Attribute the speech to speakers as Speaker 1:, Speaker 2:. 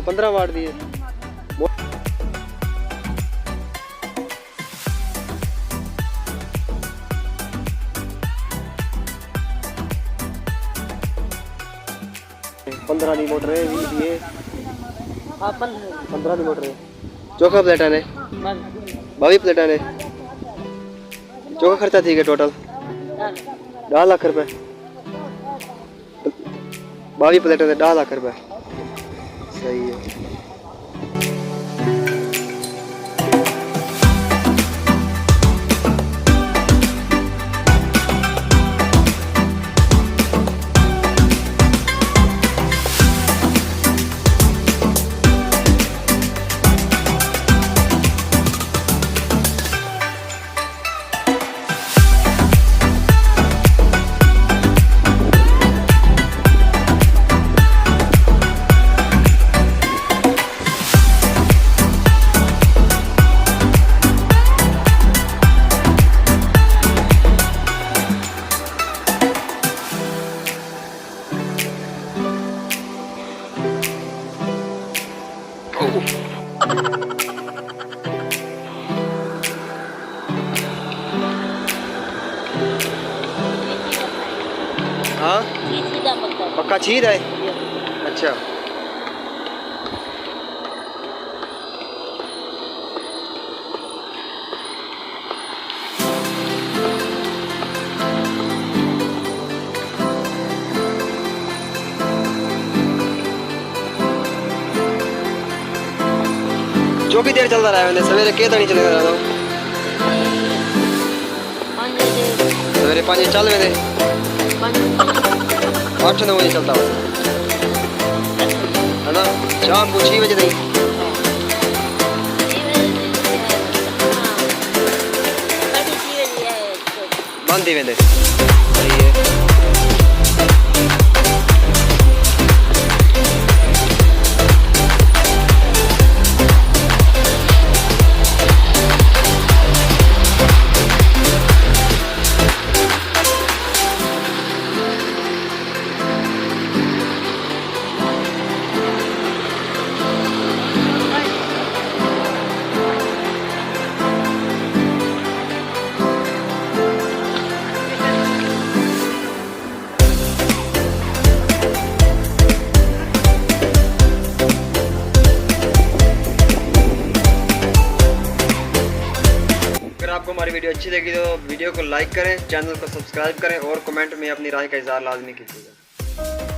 Speaker 1: 15 ਵਾਟ ਦੀ ਹੈ। पंद्रह की मोटर है, 20 की है। हाँ 15 की मोटर है। चौका प्लेटा ने 22 प्लेटा ने। चौका खर्चा ठीक है टोटल 10 लाख रुपए। 22 प्लेटा से 10 लाख रुपए सही है। हाँ पक्का छीद है। अच्छा जो भी देर चलता रहा है सवेरे के नहीं चलेगा रहा सवेरे 5 चल वे 8-9 बजे चलता हो है ना। शाम को 6 बजे नहीं बंद ही वेंदे सही है। अगर आपको हमारी वीडियो अच्छी लगी तो वीडियो को लाइक करें, चैनल को सब्सक्राइब करें और कमेंट में अपनी राय का इज़हार लाजमी कीजिएगा।